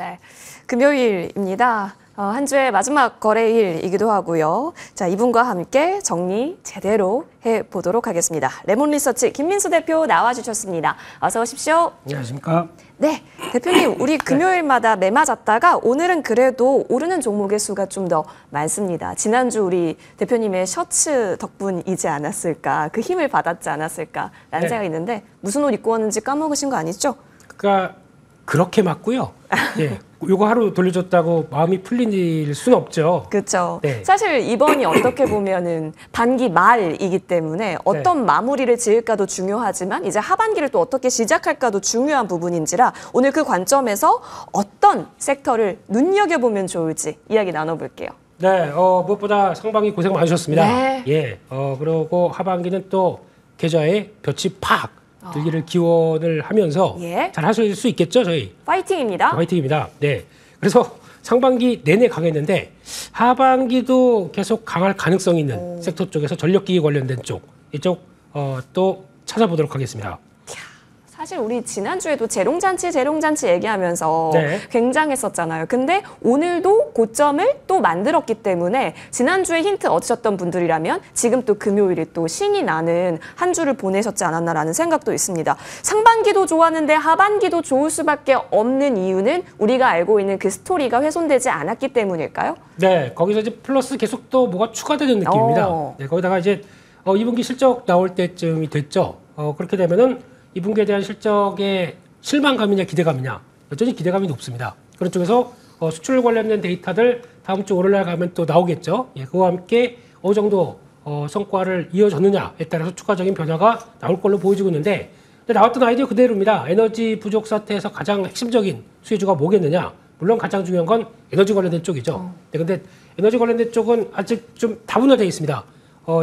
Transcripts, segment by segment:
네, 금요일입니다. 한 주의 마지막 거래일이기도 하고요. 자, 이분과 함께 정리 제대로 해보도록 하겠습니다. 레몬리서치 김민수 대표 나와주셨습니다. 어서 오십시오. 안녕하십니까. 네, 대표님, 우리 금요일마다 매 맞았다가 오늘은 그래도 오르는 종목의 수가 좀 더 많습니다. 지난주 우리 대표님의 셔츠 덕분이지 않았을까, 그 힘을 받았지 않았을까라는 생각이 있는데 무슨 옷 입고 왔는지 까먹으신 거 아니죠? 그러니까 그렇게 맞고요. 예, 요거 하루 돌려줬다고 마음이 풀릴 수는 없죠. 그렇죠. 네. 사실 이번이 어떻게 보면은 반기 말이기 때문에 어떤 마무리를 지을까도 중요하지만 이제 하반기를 또 어떻게 시작할까도 중요한 부분인지라 오늘 그 관점에서 어떤 섹터를 눈여겨보면 좋을지 이야기 나눠볼게요. 네, 무엇보다 상반기 고생 많으셨습니다. 네. 예, 그리고 하반기는 또 계좌에 볕이 팍 들기를 기원을 하면서 예. 잘 하실 수 있겠죠, 저희. 파이팅입니다. 화이팅입니다. 네, 그래서 상반기 내내 강했는데 하반기도 계속 강할 가능성이 있는 섹터 쪽에서 전력기기 관련된 쪽 이쪽 또 찾아보도록 하겠습니다. 사실 우리 지난주에도 재롱잔치 얘기하면서 네. 굉장했었잖아요. 근데 오늘도 고점을 또 만들었기 때문에 지난주에 힌트 얻으셨던 분들이라면 지금 또 금요일이 또 신이 나는 한 주를 보내셨지 않았나라는 생각도 있습니다. 상반기도 좋았는데 하반기도 좋을 수밖에 없는 이유는 우리가 알고 있는 그 스토리가 훼손되지 않았기 때문일까요? 네, 거기서 이제 플러스 계속 또 뭐가 추가되는 느낌입니다. 네, 거기다가 이제 2분기 실적 나올 때쯤이 됐죠. 그렇게 되면은 2분기에 대한 실적의 실망감이냐 기대감이냐 여전히 기대감이 높습니다. 그런 쪽에서 수출 관련된 데이터들 다음 주 월요일 날 가면 또 나오겠죠. 예, 그와 함께 어느 정도 성과를 이어졌느냐에 따라서 추가적인 변화가 나올 걸로 보여지고 있는데 나왔던 아이디어 그대로입니다. 에너지 부족 사태에서 가장 핵심적인 수혜주가 뭐겠느냐. 물론 가장 중요한 건 에너지 관련된 쪽이죠. 네, 근데 에너지 관련된 쪽은 아직 좀 다분화되어 있습니다.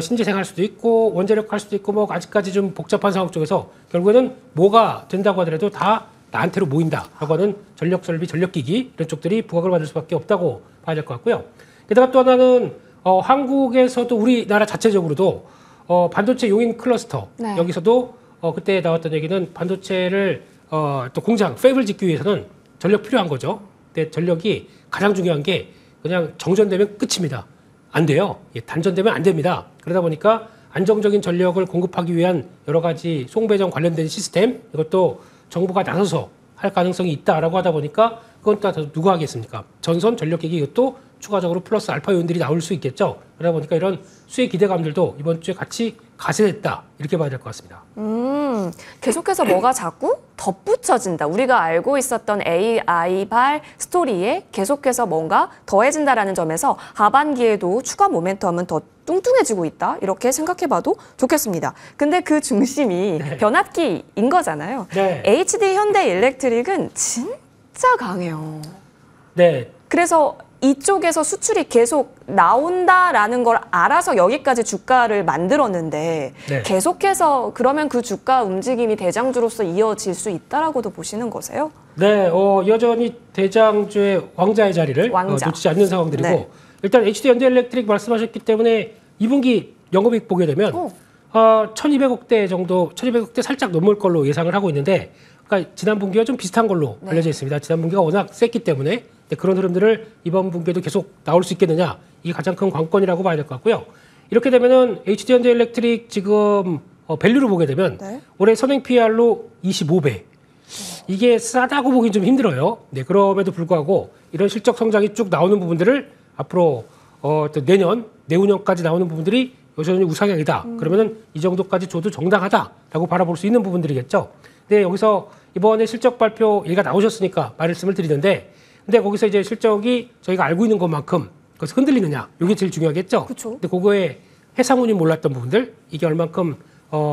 신재생 할 수도 있고 원자력 할 수도 있고 뭐 아직까지 좀 복잡한 상황 쪽에서 결국에는 뭐가 된다고 하더라도 다 나한테로 모인다라고 하는 전력 설비, 전력기기 이런 쪽들이 부각을 받을 수밖에 없다고 봐야 될 것 같고요. 게다가 또 하나는 한국에서도 우리나라 자체적으로도 반도체 용인 클러스터 네. 여기서도 그때 나왔던 얘기는 반도체를 또 공장, 팹을 짓기 위해서는 전력 필요한 거죠. 근데 전력이 가장 중요한 게 그냥 정전되면 끝입니다. 안 돼요. 예, 단전되면 안 됩니다. 그러다 보니까 안정적인 전력을 공급하기 위한 여러 가지 송배전 관련된 시스템 이것도 정부가 나서서 할 가능성이 있다라고 하다 보니까 그건 또 누가 하겠습니까? 전선 전력기기 이것도 추가적으로 플러스 알파 요인들이 나올 수 있겠죠. 그러다 보니까 이런 수혜 기대감들도 이번 주에 같이 가세됐다 이렇게 봐야 될 것 같습니다. 계속해서 뭐가 자꾸 덧붙여진다. 우리가 알고 있었던 AI발 스토리에 계속해서 뭔가 더해진다라는 점에서 하반기에도 추가 모멘텀은 더 뚱뚱해지고 있다. 이렇게 생각해봐도 좋겠습니다. 근데 그 중심이 변압기인 거잖아요. 네. HD 현대일렉트릭은 진짜 강해요. 네. 그래서 이쪽에서 수출이 계속 나온다라는 걸 알아서 여기까지 주가를 만들었는데 네. 계속해서 그러면 그 주가 움직임이 대장주로서 이어질 수 있다라고도 보시는 거세요? 네, 여전히 대장주의 왕자의 자리를 놓치지 않는 상황들이고 네. 일단 HD 현대일렉트릭 말씀하셨기 때문에 2분기 영업이익 보게 되면 1,200억대 정도, 1,200억대 살짝 넘을 걸로 예상을 하고 있는데 그러니까 지난 분기와 좀 비슷한 걸로 알려져 있습니다. 지난 분기가 워낙 셌기 때문에 그런 흐름들을 이번 분기에도 계속 나올 수 있겠느냐 이게 가장 큰 관건이라고 봐야 될 것 같고요. 이렇게 되면은 HD 현대일렉트릭 지금 밸류를 보게 되면 올해 선행 PR로 25배. 이게 싸다고 보긴 좀 힘들어요. 네, 그럼에도 불구하고 이런 실적 성장이 쭉 나오는 부분들을 앞으로 또 내년, 내후년까지 나오는 부분들이 여전히 우상향이다. 그러면은 이 정도까지 줘도 정당하다라고 바라볼 수 있는 부분들이겠죠. 근데 여기서 이번에 실적 발표 얘기가 나오셨으니까 말씀을 드리는데 근데 거기서 이제 실적이 저희가 알고 있는 것만큼 그것이 흔들리느냐 이게 제일 중요하겠죠. 그쵸. 근데 그거에 해상운이 몰랐던 부분들 이게 얼만큼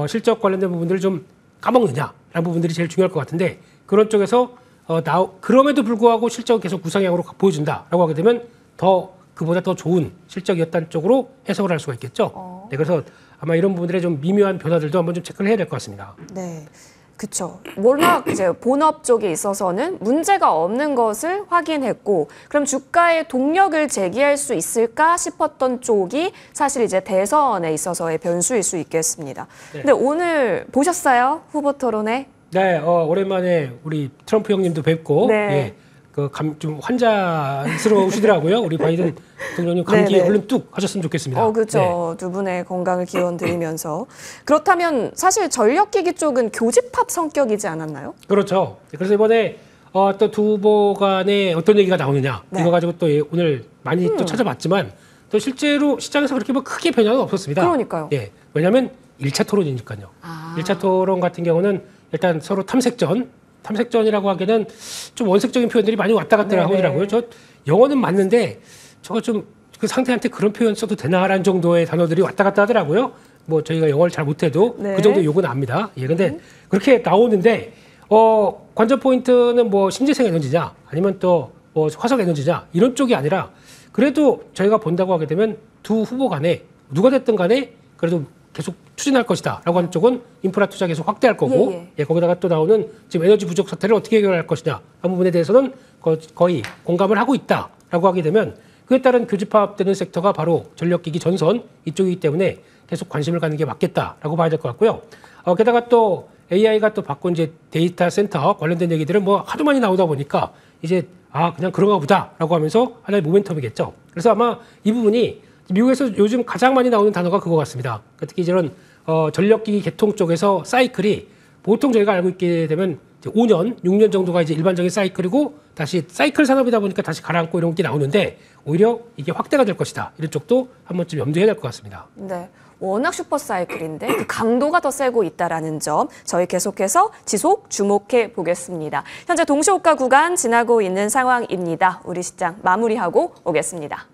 실적 관련된 부분들을 좀 까먹느냐라는 부분들이 제일 중요할 것 같은데 그런 쪽에서 그럼에도 불구하고 실적을 계속 우상향으로 보여준다라고 하게 되면 더 그보다 더 좋은 실적이었다는 쪽으로 해석을 할 수가 있겠죠. 네, 그래서 아마 이런 부분들의 좀 미묘한 변화들도 한번 좀 체크를 해야 될 것 같습니다. 네. 그렇죠. 워낙 이제 본업 쪽에 있어서는 문제가 없는 것을 확인했고 그럼 주가의 동력을 제기할 수 있을까 싶었던 쪽이 사실 이제 대선에 있어서의 변수일 수 있겠습니다. 네. 근데 오늘 보셨어요? 후보 토론회? 네, 오랜만에 우리 트럼프 형님도 뵙고 네. 예, 좀 환자스러우시더라고요. 우리 바이든 대통령님 감기 네네. 얼른 뚝 하셨으면 좋겠습니다. 그렇죠. 두 분의 건강을 기원드리면서. 그렇다면 사실 전력기기 쪽은 교집합 성격이지 않았나요? 그렇죠. 그래서 이번에 또 두 후보 간에 어떤 얘기가 나오느냐 네. 이거 가지고 또 오늘 많이 또 찾아봤지만 또 실제로 시장에서 그렇게 뭐 크게 변화는 없었습니다. 그러니까요. 예, 왜냐하면 1차 토론이니까요. 1차 토론 같은 경우는 일단 서로 탐색전이라고 하기에는 좀 원색적인 표현들이 많이 왔다 갔다 네네. 하더라고요. 저 영어는 맞는데 저거 좀 그 상대한테 그런 표현 써도 되나라는 정도의 단어들이 왔다 갔다 하더라고요. 뭐 저희가 영어를 잘 못해도 네. 그 정도 욕은 압니다. 예, 근데 그렇게 나오는데 관전 포인트는 뭐 신재생 에너지냐 아니면 또 뭐 화석 에너지냐 이런 쪽이 아니라 그래도 저희가 본다고 하게 되면 두 후보 간에 누가 됐든 간에 그래도 계속 추진할 것이다라고 하는 쪽은 인프라 투자 계속 확대할 거고 예, 거기다가 또 나오는 지금 에너지 부족 사태를 어떻게 해결할 것이냐 한 부분에 대해서는 거의 공감을 하고 있다라고 하게 되면 그에 따른 교집합되는 섹터가 바로 전력기기 전선 이쪽이기 때문에 계속 관심을 갖는 게 맞겠다라고 봐야 될 것 같고요. 게다가 또 AI가 또 바꾼 이제 데이터 센터 관련된 얘기들은 뭐 하도 많이 나오다 보니까 이제 그냥 그런가 보다라고 하면서 하나의 모멘텀이겠죠. 그래서 아마 이 부분이 미국에서 요즘 가장 많이 나오는 단어가 그거 같습니다. 특히 이런 전력기기 개통 쪽에서 사이클이 보통 저희가 알고 있게 되면 이제 5년, 6년 정도가 이제 일반적인 사이클이고 다시 사이클 산업이다 보니까 다시 가라앉고 이런 게 나오는데 오히려 이게 확대가 될 것이다. 이런 쪽도 한 번쯤 염두해야 될 것 같습니다. 네. 워낙 슈퍼사이클인데 그 강도가 더 세고 있다라는 점 저희 계속해서 지속 주목해 보겠습니다. 현재 동시호가 구간 지나고 있는 상황입니다. 우리 시장 마무리하고 오겠습니다.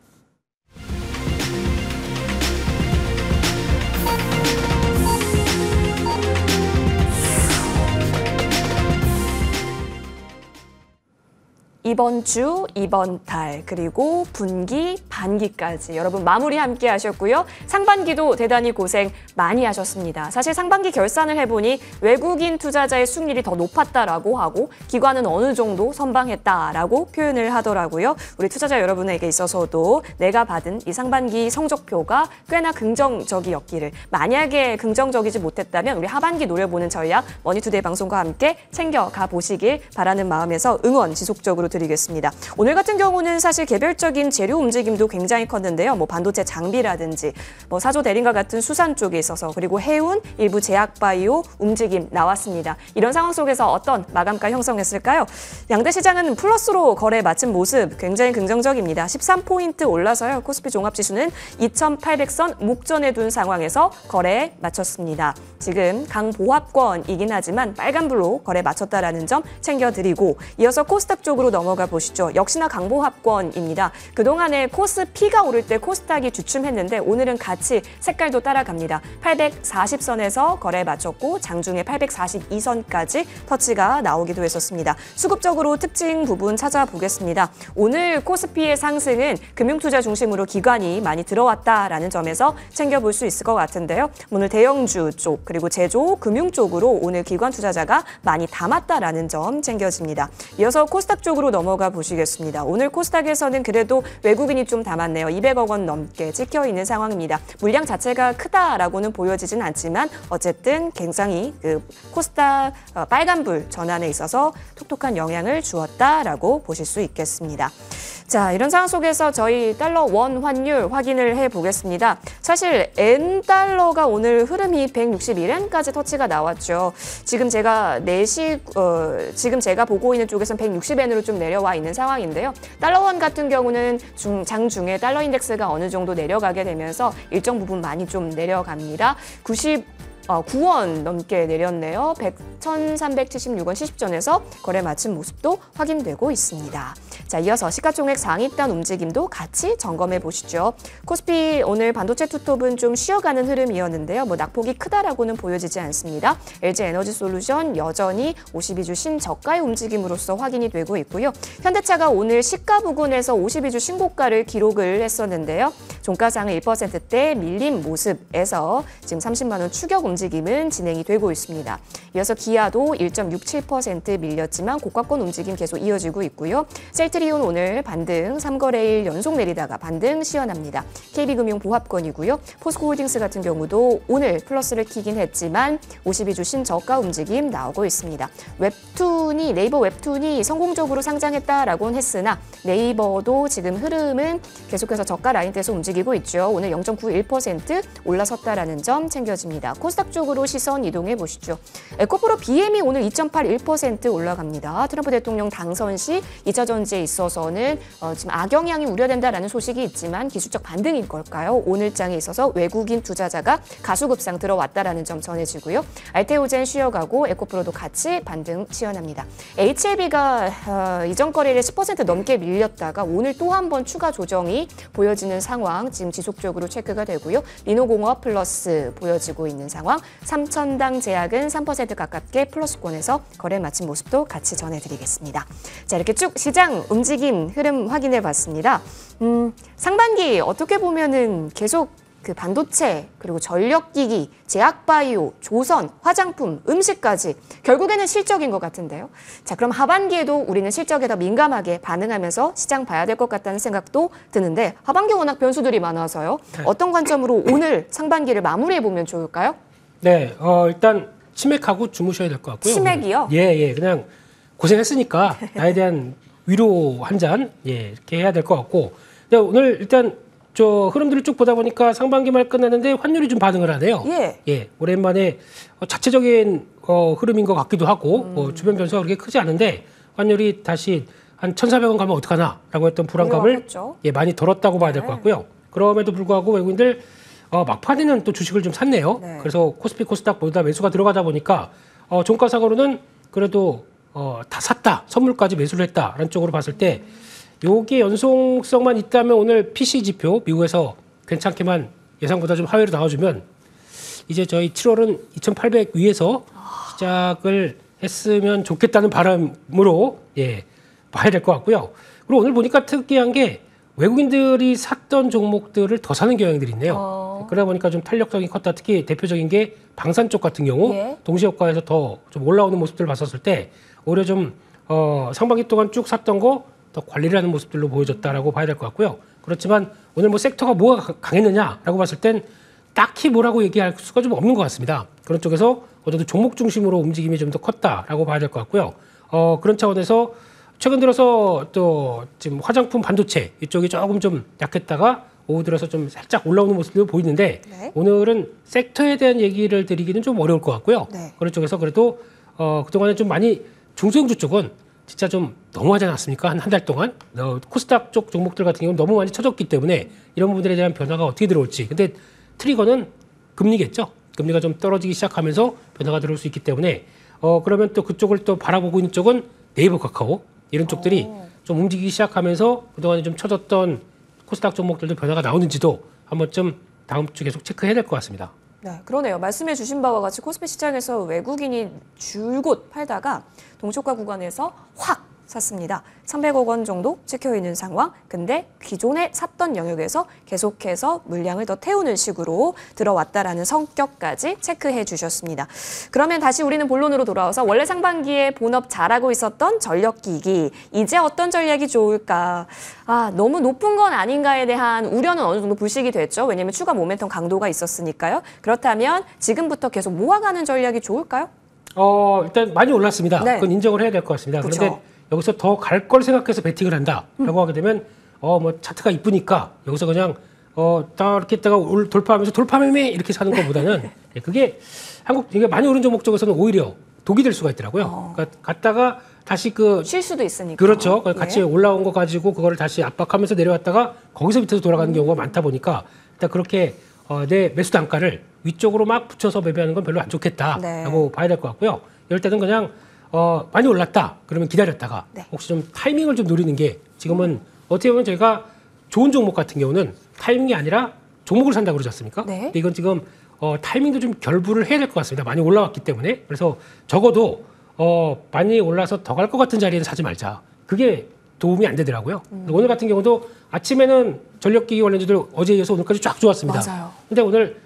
이번 주, 이번 달, 그리고 분기, 반기까지 여러분 마무리 함께 하셨고요. 상반기도 대단히 고생 많이 하셨습니다. 사실 상반기 결산을 해보니 외국인 투자자의 수익률이 더 높았다라고 하고 기관은 어느 정도 선방했다라고 표현을 하더라고요. 우리 투자자 여러분에게 있어서도 내가 받은 이 상반기 성적표가 꽤나 긍정적이었기를, 만약에 긍정적이지 못했다면 우리 하반기 노려보는 전략 머니투데이 방송과 함께 챙겨가 보시길 바라는 마음에서 응원 지속적으로 드리겠습니다. 오늘 같은 경우는 사실 개별적인 재료 움직임도 굉장히 컸는데요. 뭐 반도체 장비라든지 뭐 사조 대림과 같은 수산 쪽에 있어서 그리고 해운, 일부 제약바이오 움직임 나왔습니다. 이런 상황 속에서 어떤 마감가 형성했을까요? 양대 시장은 플러스로 거래 마친 모습 굉장히 긍정적입니다. 13포인트 올라서요. 코스피 종합지수는 2,800선 목전에 둔 상황에서 거래에 마쳤습니다. 지금 강보합권이긴 하지만 빨간불로 거래 마쳤다라는 점 챙겨드리고 이어서 코스닥 쪽으로 넘어가 보시죠. 역시나 강보합권입니다. 그동안에 코스피가 오를 때 코스닥이 주춤했는데 오늘은 같이 색깔도 따라갑니다. 840선에서 거래 마쳤고 장중에 842선까지 터치가 나오기도 했었습니다. 수급적으로 특징 부분 찾아보겠습니다. 오늘 코스피의 상승은 금융투자 중심으로 기관이 많이 들어왔다라는 점에서 챙겨볼 수 있을 것 같은데요. 오늘 대형주 쪽 그리고 제조, 금융 쪽으로 오늘 기관 투자자가 많이 담았다라는 점 챙겨집니다. 이어서 코스닥 쪽으로 넘어가 보시겠습니다. 오늘 코스닥에서는 그래도 외국인이 좀 담았네요. 200억 원 넘게 찍혀 있는 상황입니다. 물량 자체가 크다라고는 보여지진 않지만 어쨌든 굉장히 그 코스닥 빨간불 전환에 있어서 톡톡한 영향을 주었다라고 보실 수 있겠습니다. 자, 이런 상황 속에서 저희 달러 원 환율 확인을 해보겠습니다. 사실 N달러가 오늘 흐름이 161엔까지 터치가 나왔죠. 지금 제가 지금 제가 보고 있는 쪽에서는 160엔으로 좀 내려와 있는 상황인데요. 달러 원 같은 경우는 장중에 달러 인덱스가 어느 정도 내려가게 되면서 일정 부분 많이 좀 내려갑니다. 9원 넘게 내렸네요. 1,376원 70전에서 거래 마친 모습도 확인되고 있습니다. 자, 이어서 시가총액 상입단 움직임도 같이 점검해 보시죠. 코스피 오늘 반도체 투톱은 좀 쉬어가는 흐름이었는데요. 뭐 낙폭이 크다라고는 보여지지 않습니다. LG에너지솔루션 여전히 52주 신저가의 움직임으로서 확인이 되고 있고요. 현대차가 오늘 시가 부근에서 52주 신고가를 기록을 했었는데요. 종가상을 1%대 밀린 모습에서 지금 30만 원 추격 움직임은 진행이 되고 있습니다. 이어서 기아도 1.67% 밀렸지만 고가권 움직임 계속 이어지고 있고요. 셀트리온 오늘 반등 3거래일 연속 내리다가 반등 시현합니다. KB금융 보합권이고요. 포스코홀딩스 같은 경우도 오늘 플러스를 키긴 했지만 52주 신저가 움직임 나오고 있습니다. 네이버 웹툰이 성공적으로 상장했다라고는 했으나 네이버도 지금 흐름은 계속해서 저가 라인대에서 움직이고 있죠. 오늘 0.91% 올라섰다라는 점 챙겨집니다. 코스닥 쪽으로 시선 이동해 보시죠. 에코프로 BM이 오늘 2.81% 올라갑니다. 트럼프 대통령 당선 시 2차 전지에 있어서는 지금 악영향이 우려된다라는 소식이 있지만 기술적 반등인 걸까요? 오늘장에 있어서 외국인 투자자가 가수급상 들어왔다라는 점 전해지고요. 알테오젠 쉬어가고 에코프로도 같이 반등 시현합니다. HLB가 이전 거래일에 10% 넘게 밀렸다가 오늘 또 한 번 추가 조정이 보여지는 상황 지금 지속적으로 체크가 되고요. 리노공업 플러스 보여지고 있는 상황. 삼천당 제약은 3% 가깝게 플러스권에서 거래 마친 모습도 같이 전해드리겠습니다. 자, 이렇게 쭉 시장 움직임 흐름 확인해 봤습니다. 상반기 어떻게 보면은 계속 그 반도체, 그리고 전력기기, 제약바이오, 조선, 화장품, 음식까지 결국에는 실적인 것 같은데요. 자, 그럼 하반기에도 우리는 실적에 더 민감하게 반응하면서 시장 봐야 될 것 같다는 생각도 드는데 하반기 워낙 변수들이 많아서요. 어떤 관점으로 오늘 상반기를 마무리해보면 좋을까요? 네, 일단 치맥하고 주무셔야 될 것 같고요. 치맥이요? 예, 그냥 고생했으니까 나에 대한 위로 한 잔, 이렇게 해야 될 것 같고. 근데 오늘 일단 저 흐름들을 쭉 보다 보니까 상반기 말 끝났는데 환율이 좀 반응을 하네요. 예. 오랜만에 자체적인 흐름인 것 같기도 하고 주변 변수가 그렇게 크지 않은데 환율이 다시 한 1,400원 가면 어떡하나라고 했던 불안감을 많이 덜었다고 봐야 될 것 같고요. 그럼에도 불구하고 외국인들 막판에는 또 주식을 좀 샀네요. 네. 그래서 코스피 코스닥 모두 다 매수가 들어가다 보니까 종가상으로는 그래도 다 샀다, 선물까지 매수를 했다라는 쪽으로 봤을 때 요게 연속성만 있다면 오늘 PC 지표 미국에서 괜찮게만 예상보다 좀 하회로 나와주면 이제 저희 7월은 2,800 위에서 시작을 했으면 좋겠다는 바람으로 봐야 될 것 같고요. 그리고 오늘 보니까 특이한 게 외국인들이 샀던 종목들을 더 사는 경향들이 있네요. 그러다 보니까 좀 탄력성이 컸다. 특히 대표적인 게 방산 쪽 같은 경우 동시효과에서 더 좀 올라오는 모습들을 봤었을 때 오히려 좀 상반기 동안 쭉 샀던 거 더 관리를 하는 모습들로 보여졌다라고 봐야 될 것 같고요. 그렇지만 오늘 뭐 섹터가 뭐가 강했느냐라고 봤을 땐 딱히 뭐라고 얘기할 수가 좀 없는 것 같습니다. 그런 쪽에서 어제도 종목 중심으로 움직임이 좀 더 컸다라고 봐야 될 것 같고요. 그런 차원에서 최근 들어서 또 지금 화장품 반도체 이쪽이 조금 좀 약했다가 오후 들어서 좀 살짝 올라오는 모습도 보이는데 오늘은 섹터에 대한 얘기를 드리기는 좀 어려울 것 같고요. 그런 쪽에서 그래도 그동안에 좀 많이 중소형주 쪽은 진짜 좀 너무하지 않았습니까? 한 달 동안 코스닥 쪽 종목들 같은 경우는 너무 많이 쳐졌기 때문에 이런 부분들에 대한 변화가 어떻게 들어올지. 근데 트리거는 금리겠죠. 금리가 좀 떨어지기 시작하면서 변화가 들어올 수 있기 때문에 그러면 또 그쪽을 또 바라보고 있는 쪽은 네이버 카카오 이런 쪽들이 좀 움직이기 시작하면서 그동안에 좀 쳐졌던 코스닥 종목들도 변화가 나오는지도 한 번쯤 다음 주 계속 체크해야 될 것 같습니다. 네, 그러네요. 말씀해 주신 바와 같이 코스피 시장에서 외국인이 줄곧 팔다가 동초가 구간에서 확 샀습니다. 300억 원 정도 찍혀 있는 상황. 근데 기존에 샀던 영역에서 계속해서 물량을 더 태우는 식으로 들어왔다라는 성격까지 체크해 주셨습니다. 그러면 다시 우리는 본론으로 돌아와서 원래 상반기에 본업 잘하고 있었던 전력기기. 이제 어떤 전략이 좋을까? 너무 높은 건 아닌가에 대한 우려는 어느 정도 불식이 됐죠. 왜냐하면 추가 모멘텀 강도가 있었으니까요. 그렇다면 지금부터 계속 모아가는 전략이 좋을까요? 일단 많이 올랐습니다. 네. 그건 인정을 해야 될 것 같습니다. 그쵸. 그런데 여기서 더 갈 걸 생각해서 베팅을 한다라고 하게 되면 뭐 차트가 이쁘니까 여기서 그냥 딱 이렇게 했다가 돌파하면서 돌파매매 이렇게 사는 것보다는 그게 이게 많이 오른 종목 쪽에서는 오히려 독이 될 수가 있더라고요. 그러니까 갔다가 다시 쉴 수도 있으니까. 그렇죠. 같이 올라온 거 가지고 그거를 다시 압박하면서 내려왔다가 거기서 밑에서 돌아가는 경우가 많다 보니까 일단 그렇게 내 매수 단가를 위쪽으로 막 붙여서 매매하는 건 별로 안 좋겠다라고 봐야 될 것 같고요. 이럴 때는 그냥 많이 올랐다 그러면 기다렸다가 혹시 좀 타이밍을 좀 노리는 게 지금은 어떻게 보면 저희가 좋은 종목 같은 경우는 타이밍이 아니라 종목을 산다고 그러지 않습니까? 근데 이건 지금 타이밍도 좀 결부를 해야 될 것 같습니다. 많이 올라왔기 때문에. 그래서 적어도 많이 올라서 더 갈 것 같은 자리에는 사지 말자. 그게 도움이 안 되더라고요. 오늘 같은 경우도 아침에는 전력기기 관련주들 어제에 이어서 오늘까지 쫙 좋았습니다. 맞아요. 근데 오늘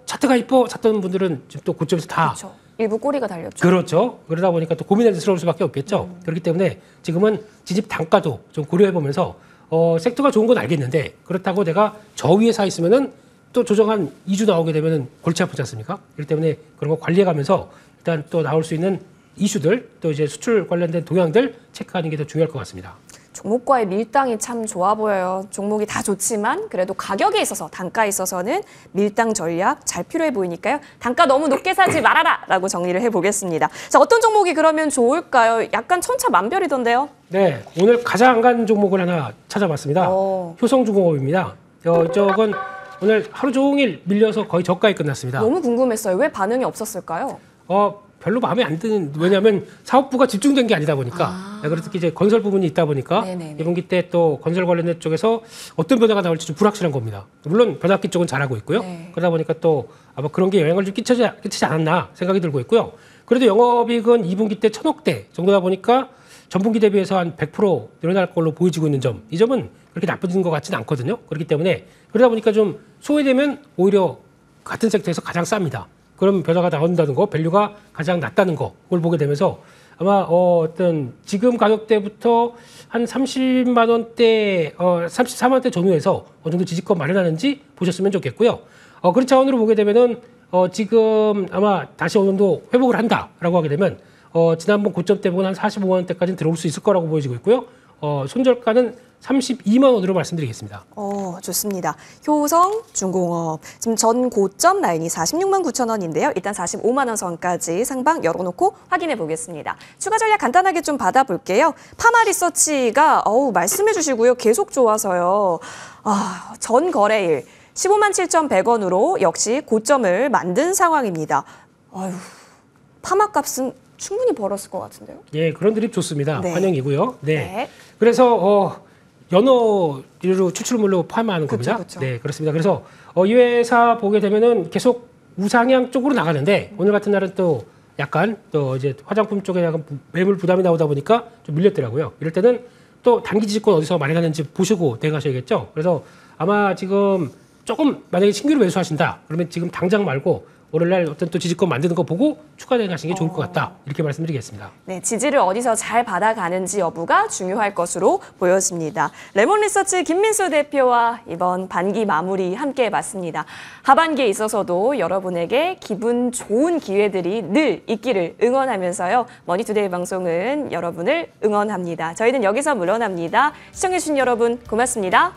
차트가 이뻐 샀던 분들은 지금 또 고점에서 다 그렇죠. 일부 꼬리가 달렸죠. 그렇죠. 그러다 보니까 또 고민스러울 수밖에 없겠죠. 그렇기 때문에 지금은 진입 단가도 좀 고려해 보면서 섹터가 좋은 건 알겠는데 그렇다고 내가 저 위에 사 있으면은 또 조정한 2주 나오게 되면은 골치 아프지 않습니까? 그렇기 때문에 그런 거 관리해 가면서 일단 또 나올 수 있는 이슈들 또 이제 수출 관련된 동향들 체크하는 게 더 중요할 것 같습니다. 종목과의 밀당이 참 좋아 보여요. 종목이 다 좋지만 그래도 가격에 있어서 단가에 있어서는 밀당 전략 잘 필요해 보이니까요. 단가 너무 높게 사지 말아라 라고 정리를 해보겠습니다. 자, 어떤 종목이 그러면 좋을까요? 약간 천차만별이던데요. 네, 오늘 가장 안 간 종목을 하나 찾아봤습니다. 효성중공업입니다. 이쪽은 오늘 하루 종일 밀려서 거의 저가에 끝났습니다. 너무 궁금했어요. 왜 반응이 없었을까요? 별로 마음에 안 드는, 왜냐하면 사업부가 집중된 게 아니다 보니까 그래서 특히 이제 건설 부분이 있다 보니까 네네네. 2분기 때 또 건설 관련된 쪽에서 어떤 변화가 나올지 좀 불확실한 겁니다. 물론 변압기 쪽은 잘하고 있고요. 네. 그러다 보니까 또 아마 그런 게 영향을 좀 끼치지 않았나 생각이 들고 있고요. 그래도 영업이익은 2분기 때 1,000억대 정도다 보니까 전분기 대비해서 한 100% 늘어날 걸로 보여지고 있는 점, 이 점은 그렇게 나빠진 것 같지는 않거든요. 그렇기 때문에 그러다 보니까 좀 소외되면 오히려 같은 섹터에서 가장 쌉니다. 그럼 변화가 나온다는 거, 밸류가 가장 낮다는 거, 그걸 보게 되면서 아마 어떤 지금 가격대부터 한 30만 원대, 34만 원대 전후에서 어느 정도 지지권 마련하는지 보셨으면 좋겠고요. 그런 차원으로 보게 되면은 지금 아마 다시 어느 정도 회복을 한다라고 하게 되면 지난번 고점 때 보면 한 45만 원대까지는 들어올 수 있을 거라고 보여지고 있고요. 손절가는 32만 원으로 말씀드리겠습니다. 좋습니다. 효성중공업. 지금 전 고점 라인이 46만 9천 원인데요. 일단 45만 원 선까지 상방 열어놓고 확인해 보겠습니다. 추가 전략 간단하게 좀 받아볼게요. 파마리서치가 말씀해 주시고요. 계속 좋아서요. 전 거래일 15만 7,100원으로 역시 고점을 만든 상황입니다. 파마값은 충분히 벌었을 것 같은데요. 예, 그런 드립 좋습니다. 네. 환영이고요. 네. 네. 그래서 연어류 추출물로 파마하는 겁니다. 그쵸. 네, 그렇습니다. 그래서 이 회사 보게 되면은 계속 우상향 쪽으로 나가는데 오늘 같은 날은 또 약간 또 이제 화장품 쪽에 약간 매물 부담이 나오다 보니까 좀 밀렸더라고요. 이럴 때는 또 단기 지지권 어디서 마련하는지 보시고 대응하셔야겠죠. 그래서 아마 지금 조금 만약에 신규로 매수하신다 그러면 지금 당장 말고 오늘날 어떤 또 지지권 만드는 거 보고 추가 대응하시는 게 좋을 것 같다. 이렇게 말씀드리겠습니다. 네, 지지를 어디서 잘 받아가는지 여부가 중요할 것으로 보여집니다. 레몬리서치 김민수 대표와 이번 반기 마무리 함께 해봤습니다. 하반기에 있어서도 여러분에게 기분 좋은 기회들이 늘 있기를 응원하면서요. 머니투데이 방송은 여러분을 응원합니다. 저희는 여기서 물러납니다. 시청해주신 여러분 고맙습니다.